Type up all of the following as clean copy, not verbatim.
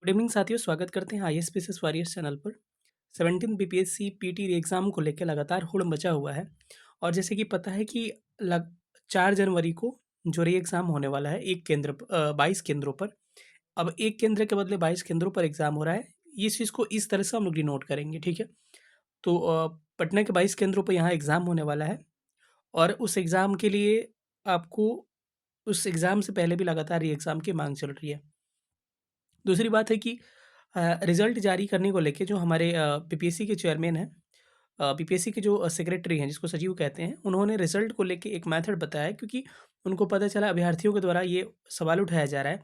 Good evening साथियों, स्वागत करते हैं आईएएस वॉरियर्स चैनल पर। 17 बीपीएससी पीटी एग्ज़ाम को लेकर लगातार होड़ मचा हुआ है। और जैसे कि पता है कि लग 4 जनवरी को जो री एग्ज़ाम होने वाला है, 22 केंद्रों पर। अब 1 केंद्र के बदले 22 केंद्रों पर एग्ज़ाम हो रहा है। इस चीज़ को इस तरह से हम लोग डिनोट करेंगे, ठीक है? तो पटना के 22 केंद्रों पर यहाँ एग्ज़ाम होने वाला है और उस एग्ज़ाम के लिए आपको उस एग्ज़ाम से पहले भी लगातार ये एग्ज़ाम की माँग चल रही है। दूसरी बात है कि रिज़ल्ट जारी करने को लेके जो हमारे पीपीएससी के चेयरमैन हैं, पीपीएससी के जो सेक्रेटरी हैं जिसको सचिव कहते हैं, उन्होंने रिज़ल्ट को लेके एक मेथड बताया है, क्योंकि उनको पता चला अभ्यर्थियों के द्वारा ये सवाल उठाया जा रहा है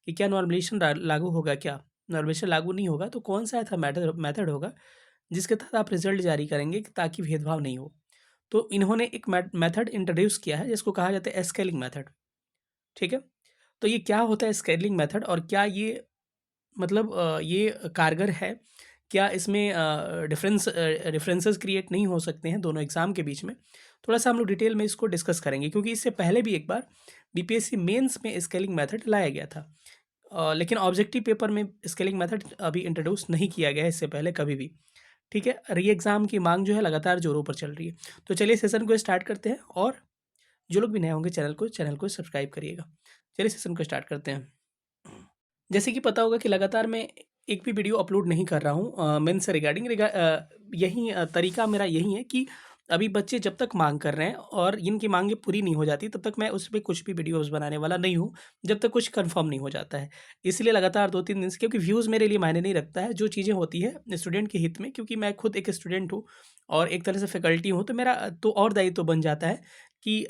कि क्या नॉर्मलाइज़ेशन लागू होगा क्या? नॉर्मलाइज़ेशन लागू नहीं होगा तो कौन-सा ऐसा मेथड होगा जिसके तहत आप रिज़ल्ट जारी करेंगे ताकि भेदभाव नहीं हो? तो इन्होंने एक मेथड इंट्रोड्यूस किया है जिसको कहा जाता है स्केलिंग मेथड, ठीक है? तो ये क्या होता है स्केलिंग मेथड और क्या ये मतलब ये कारगर है? क्या इसमें डिफरेंसेस क्रिएट नहीं हो सकते हैं दोनों एग्ज़ाम के बीच में? थोड़ा-सा हम लोग डिटेल में इसको डिस्कस करेंगे, क्योंकि इससे पहले भी एक बार बीपीएससी मेंस में स्केलिंग मेथड लाया गया था। लेकिन ऑब्जेक्टिव पेपर में स्केलिंग मेथड अभी इंट्रोड्यूस नहीं किया गया है इससे पहले कभी भी, ठीक है? री एग्ज़ाम की माँग जो है लगातार ज़ोरों पर चल रही है। तो चलिए सेशन को स्टार्ट करते हैं, और जो लोग भी नए होंगे चैनल को सब्सक्राइब करिएगा। चलिए सेशन को स्टार्ट करते हैं। जैसे कि पता होगा कि लगातार मैं एक भी वीडियो अपलोड नहीं कर रहा हूँ मेंस से रिगार्डिंग यही तरीका मेरा यही है कि अभी बच्चे जब तक मांग कर रहे हैं और इनकी मांगें पूरी नहीं हो जाती, तब तक मैं उस पे कुछ भी वीडियोज़ बनाने वाला नहीं हूँ, जब तक कुछ कंफर्म नहीं हो जाता है। इसलिए लगातार 2-3 दिन से, क्योंकि व्यूज़ मेरे लिए मायने नहीं रखता है, जो चीज़ें होती है स्टूडेंट के हित में, क्योंकि मैं खुद एक स्टूडेंट हूँ और एक तरह से फैकल्टी हूँ, तो मेरा तो और दायित्व तो बन जाता है कि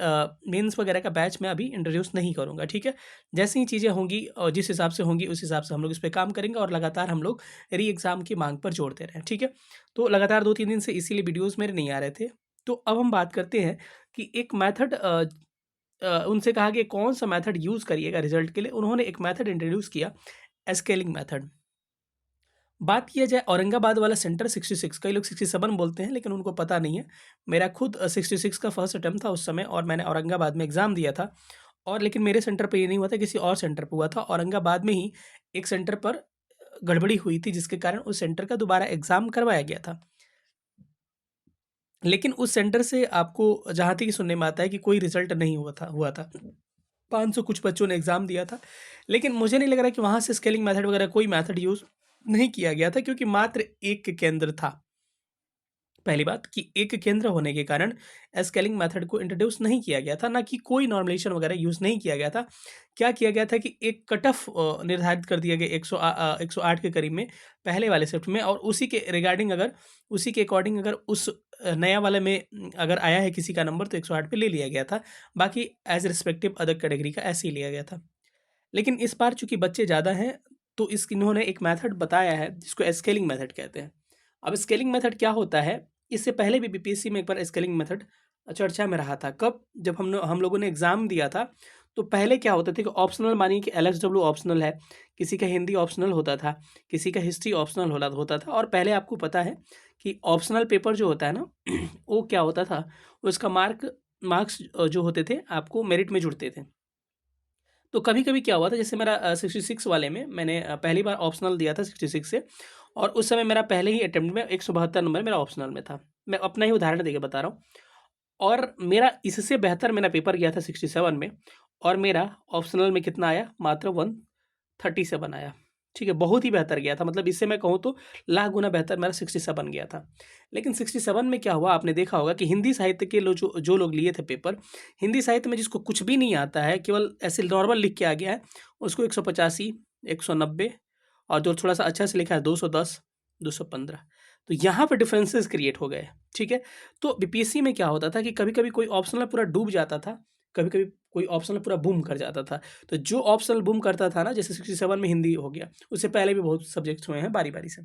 मेंस वगैरह का बैच मैं अभी इंट्रोड्यूस नहीं करूँगा, ठीक है? जैसे ही चीज़ें होंगी और जिस हिसाब से होंगी उस हिसाब से हम लोग इस पे काम करेंगे और लगातार हम लोग री एग्ज़ाम की माँग पर जोर दे रहे हैं, ठीक है? तो लगातार 2-3 दिन से इसीलिए वीडियोज़ मेरे नहीं आ रहे थे। तो अब हम बात करते हैं कि एक मेथड उनसे कहा कि कौन-सा मेथड यूज़ करिएगा रिज़ल्ट के लिए, उन्होंने एक मेथड इंट्रोड्यूस किया, स्केलिंग मेथड। बात किया जाए औरंगाबाद वाला सेंटर 66, कई लोग 67 बोलते हैं लेकिन उनको पता नहीं है। मेरा खुद 66 का फर्स्ट अटेम्प्ट था उस समय, और मैंने औरंगाबाद में एग्ज़ाम दिया था। और लेकिन मेरे सेंटर पे ये नहीं हुआ था, किसी और सेंटर पे हुआ था। औरंगाबाद में ही एक सेंटर पर गड़बड़ी हुई थी, जिसके कारण उस सेंटर का दोबारा एग्ज़ाम करवाया गया था। लेकिन उस सेंटर से आपको जहाँ तक कि सुनने में आता है कि कोई रिज़ल्ट नहीं हुआ था। 500 कुछ बच्चों ने एग्ज़ाम दिया था। लेकिन मुझे नहीं लग रहा कि वहाँ से स्केलिंग मेथड वगैरह कोई मेथड यूज़ नहीं किया गया था, क्योंकि मात्र 1 केंद्र था। पहली बात कि एक केंद्र होने के कारण स्केलिंग मेथड को इंट्रोड्यूस नहीं किया गया था, ना कि कोई नॉर्मलाइजेशन वगैरह यूज़ नहीं किया गया था। क्या किया गया था कि एक कट ऑफ निर्धारित कर दिया गया 108 के करीब में पहले वाले शिफ्ट में, और उसी के अकॉर्डिंग अगर उस नया वाले में अगर आया है किसी का नंबर, तो 108 पे ले लिया गया था। बाकी एज़ रिस्पेक्टिव अदर कैटेगरी का ऐसे ही लिया गया था। लेकिन इस बार चूँकि बच्चे ज़्यादा हैं, तो इन्होंने एक मेथड बताया है जिसको स्केलिंग मेथड कहते हैं। अब स्केलिंग मेथड क्या होता है? इससे पहले भी बीपीएससी में एक बार स्केलिंग मेथड चर्चा में रहा था। कब? जब हम लोगों ने एग्ज़ाम दिया था, तो पहले क्या होता था कि ऑप्शनल, मानिए कि एलएक्सडब्ल्यू ऑप्शनल है, किसी का हिंदी ऑप्शनल होता था, किसी का हिस्ट्री ऑप्शनल होता था। और पहले आपको पता है कि ऑप्शनल पेपर जो होता है ना, वो क्या होता था, उसका मार्क्स जो होते थे आपको मेरिट में जुड़ते थे। तो कभी-कभी क्या हुआ था, जैसे मेरा 66 वाले में मैंने पहली बार ऑप्शनल दिया था 66 से, और उस समय मेरा पहले ही अटेम्प्ट में 172 नंबर मेरा ऑप्शनल में था। मैं अपना ही उदाहरण देके बता रहा हूँ। और मेरा इससे बेहतर मेरा पेपर गया था 67 में, और मेरा ऑप्शनल में कितना आया? मात्र 137 आया। ठीक है, बहुत ही बेहतर गया था, मतलब इससे मैं कहूँ तो लाख गुना बेहतर मेरा 67 गया था। लेकिन 67 में क्या हुआ, आपने देखा होगा कि हिंदी साहित्य के जो लोग लिए थे पेपर, हिंदी साहित्य में जिसको कुछ भी नहीं आता है, केवल ऐसे नॉर्मल लिख के आ गया है, उसको 185, 190, और जो थोड़ा-सा अच्छा से लिखा है 210, 215। तो यहाँ पे डिफरेंसेस क्रिएट हो गए, ठीक है? तो बीपीएससी में क्या होता था कि कभी-कभी कोई ऑप्शनल पूरा डूब जाता था, कभी-कभी कोई ऑप्शनल पूरा बूम कर जाता था। तो जो ऑप्शनल बूम करता था ना, जैसे 67 में हिंदी हो गया, उससे पहले भी बहुत सब्जेक्ट्स हुए हैं बारी-बारी से।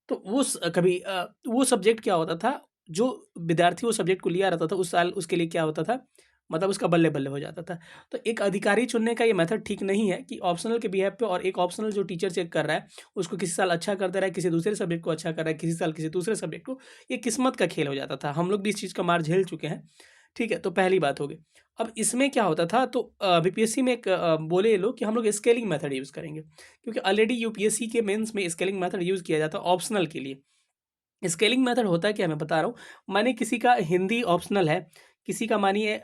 तो वो सब्जेक्ट क्या होता था, जो विद्यार्थी वो सब्जेक्ट को लिया रहता था, उस साल उसके लिए क्या होता था, मतलब उसका बल्ले-बल्ले हो जाता था। तो एक अधिकारी चुनने का ये मेथड ठीक नहीं है कि ऑप्शनल के बिहेव पे, और एक ऑप्शनल जो टीचर चेक कर रहा है, उसको किसी साल अच्छा कर दे रहा है, किसी दूसरे सब्जेक्ट को अच्छा कर रहा है, किसी साल किसी दूसरे सब्जेक्ट को, ये किस्मत का खेल हो जाता था। हम लोग भी इस चीज़ का मार झेल चुके हैं ठीक है, तो पहली बात हो गई। अब इसमें क्या होता था, तो बीपीएससी में एक बोले ये लोग कि हम लोग स्केलिंग मेथड यूज़ करेंगे, क्योंकि ऑलरेडी यूपीएससी के मेंस में स्केलिंग मेथड यूज़ किया जाता है ऑप्शनल के लिए। स्केलिंग मेथड होता है क्या, मैं बता रहा हूँ। मानिए किसी का हिंदी ऑप्शनल है, किसी का मानिए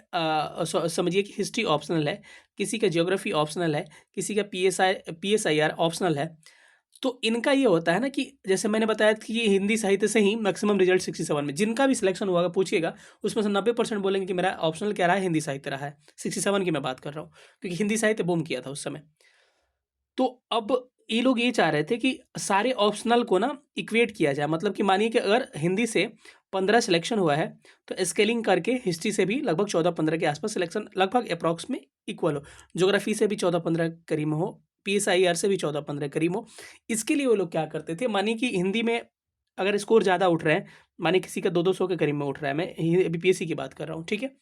समझिए कि हिस्ट्री ऑप्शनल है, किसी का ज्योग्राफी ऑप्शनल है, किसी का पीएसआईआर ऑप्शनल है। तो इनका ये होता है ना कि जैसे मैंने बताया कि ये हिंदी साहित्य से ही मैक्सिमम रिजल्ट 67 में, जिनका भी सिलेक्शन हुआ पूछिएगा उसमें से 90% बोलेंगे कि मेरा ऑप्शनल क्या रहा है, हिंदी साहित्य रहा है। 67 की मैं बात कर रहा हूँ, क्योंकि हिंदी साहित्य बूम किया था उस समय। तो अब ये लोग ये चाह रहे थे कि सारे ऑप्शनल को ना इक्वेट किया जाए, मतलब कि मानिए कि अगर हिंदी से 15 सिलेक्शन हुआ है, तो स्केलिंग करके हिस्ट्री से भी लगभग 14-15 के आसपास सिलेक्शन लगभग अप्रॉक्स में इक्वल हो, ज्योग्राफी से भी 14-15 करीब हो, पीएसआईआर से भी 14-15 करीब हो। इसके लिए वो लोग क्या करते थे, मानिए कि हिंदी में अगर स्कोर ज़्यादा उठ रहे हैं, मानिए किसी का 200 के करीब में उठ रहा है, मैं बीपीएससी की बात कर रहा हूँ, ठीक है,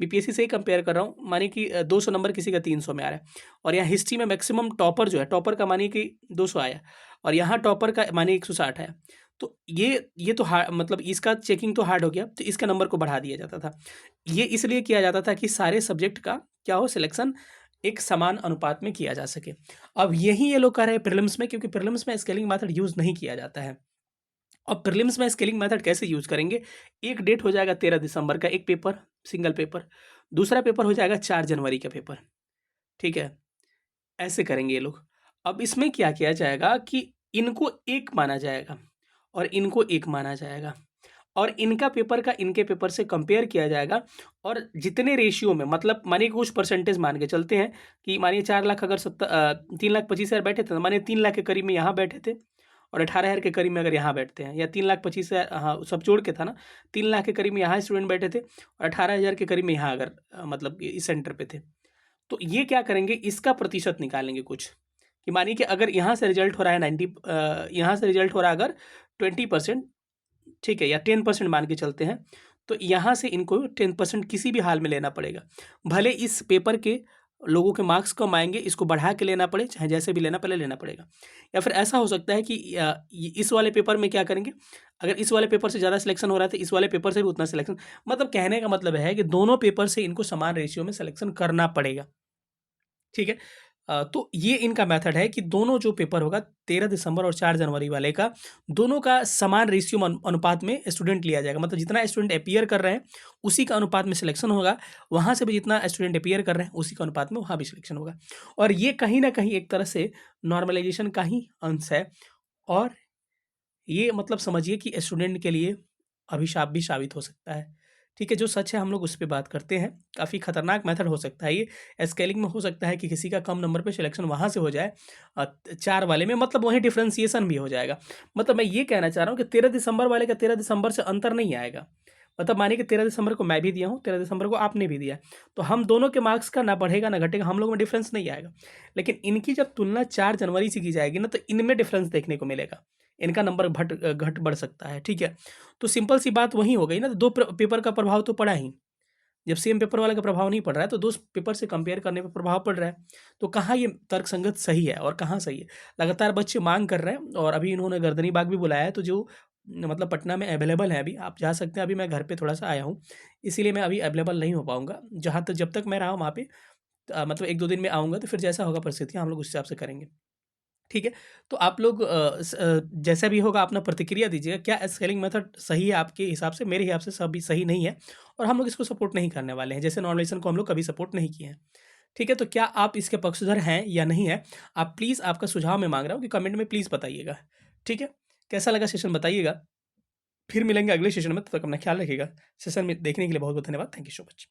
बीपीएससी से ही कंपेयर कर रहा हूँ। मानिए कि 200 नंबर किसी का 300 में आ रहा है, और यहाँ हिस्ट्री में मैक्सिमम टॉपर जो है, टॉपर का मानिए कि 200 आया, और यहाँ टॉपर का मानिए 160 आया। तो ये तो हार्ड, मतलब इसका चेकिंग तो हार्ड हो गया, तो इसका नंबर को बढ़ा दिया जाता था। ये इसलिए किया जाता था कि सारे सब्जेक्ट का क्या हो, सिलेक्शन एक समान अनुपात में किया जा सके। अब यही ये लोग कर रहे हैं प्रीलिम्स में, क्योंकि प्रीलिम्स में स्केलिंग मेथड यूज़ नहीं किया जाता है। अब प्रीलिम्स में स्केलिंग मेथड कैसे यूज़ करेंगे, एक डेट हो जाएगा 13 दिसंबर का, एक पेपर, सिंगल पेपर, दूसरा पेपर हो जाएगा 4 जनवरी का पेपर, ठीक है? ऐसे करेंगे ये लोग। अब इसमें क्या किया जाएगा कि इनको एक माना जाएगा और इनको एक माना जाएगा, और इनका पेपर का इनके पेपर से कंपेयर किया जाएगा, और जितने रेशियो में, मतलब मानिए कुछ परसेंटेज मान के चलते हैं कि मानिए 4 लाख अगर 3,25,000 बैठे थे, तो मानिए 3 लाख के करीब में यहाँ बैठे थे, और 18,000 के करीब में अगर यहाँ बैठते हैं, या 3,25,000, हाँ सब जोड़ के था ना, 3 लाख के करीब में यहाँ स्टूडेंट बैठे थे, और 18,000 के करीब में यहाँ अगर मतलब कि इस सेंटर पे थे, तो ये क्या करेंगे, इसका प्रतिशत निकालेंगे कुछ, कि मानिए कि अगर यहाँ से रिजल्ट हो रहा है 90, यहाँ से रिजल्ट हो रहा है अगर 20%, ठीक है, या 10% मान के चलते हैं, तो यहाँ से इनको 10% किसी भी हाल में लेना पड़ेगा, भले इस पेपर के लोगों के मार्क्स कम आएंगे, इसको बढ़ा के लेना पड़े, चाहे जैसे भी लेना पहले लेना पड़ेगा। या फिर ऐसा हो सकता है कि इस वाले पेपर में क्या करेंगे, अगर इस वाले पेपर से ज़्यादा सिलेक्शन हो रहा है, तो इस वाले पेपर से भी उतना सिलेक्शन, मतलब कहने का मतलब है कि दोनों पेपर से इनको समान रेशियो में सिलेक्शन करना पड़ेगा, ठीक है। तो ये इनका मेथड है कि दोनों जो पेपर होगा 13 दिसंबर और 4 जनवरी वाले का, दोनों का समान रेशियो अनुपात में स्टूडेंट लिया जाएगा, मतलब जितना स्टूडेंट अपीयर कर रहे हैं उसी का अनुपात में सिलेक्शन होगा, वहाँ से भी जितना स्टूडेंट अपीयर कर रहे हैं उसी का अनुपात में वहाँ भी सिलेक्शन होगा, और ये कहीं ना कहीं एक तरह से नॉर्मलाइजेशन का ही अंश है, और ये मतलब समझिए कि स्टूडेंट के लिए अभिशाप भी साबित हो सकता है, ठीक है। जो सच है हम लोग उस पे बात करते हैं, काफ़ी खतरनाक मेथड हो सकता है ये। स्केलिंग में हो सकता है कि किसी का कम नंबर पे सिलेक्शन वहाँ से हो जाए, 4 वाले में, मतलब वहीं डिफरेंशिएशन भी हो जाएगा। मतलब मैं ये कहना चाह रहा हूँ कि 13 दिसंबर वाले का 13 दिसंबर से अंतर नहीं आएगा, मतलब मानिए कि 13 दिसंबर को मैं भी दिया हूँ, 13 दिसंबर को आपने भी दिया है, तो हम दोनों के मार्क्स का ना बढ़ेगा ना घटेगा, हम लोग में डिफरेंस नहीं आएगा। लेकिन इनकी जब तुलना 4 जनवरी से की जाएगी ना, तो इनमें डिफरेंस देखने को मिलेगा, इनका नंबर घट बढ़ सकता है, ठीक है। तो सिंपल सी बात वही हो गई ना, तो दो पेपर का प्रभाव तो पड़ा ही, जब सेम पेपर वाले का प्रभाव नहीं पड़ रहा है, तो दो पेपर से कंपेयर करने पर प्रभाव पड़ रहा है। तो कहाँ ये तर्कसंगत सही है और कहाँ सही है, लगातार बच्चे मांग कर रहे हैं, और अभी इन्होंने गर्दनी बाग भी बुलाया है, तो जो मतलब पटना में अवेलेबल है, अभी आप जा सकते हैं। अभी मैं घर पे थोड़ा सा आया हूँ, इसीलिए मैं अभी अवेलेबल नहीं हो पाऊंगा, जहाँ तक जब तक मैं रहा हूँ वहाँ पे, मतलब 1-2 दिन में आऊँगा, तो फिर जैसा होगा परिस्थितियाँ हम लोग उस हिसाब से करेंगे, ठीक है। तो आप लोग जैसा भी होगा अपना प्रतिक्रिया दीजिएगा, क्या स्केलिंग मेथड सही है आपके हिसाब से, मेरे हिसाब से सभी सही नहीं है, और हम लोग इसको सपोर्ट नहीं करने वाले हैं, जैसे नॉर्मलाइजेशन को हम लोग कभी सपोर्ट नहीं किए हैं, ठीक है। तो क्या आप इसके पक्षधर हैं या नहीं है, आप प्लीज़, आपका सुझाव मैं मांग रहा हूँ कि कमेंट में प्लीज़ बताइएगा, ठीक है। कैसा लगा सेशन बताइएगा, फिर मिलेंगे अगले सेशन में, तब तक अपना ख्याल रखिएगा। सेशन में देखने के लिए बहुत बहुत धन्यवाद, थैंक यू सो मच।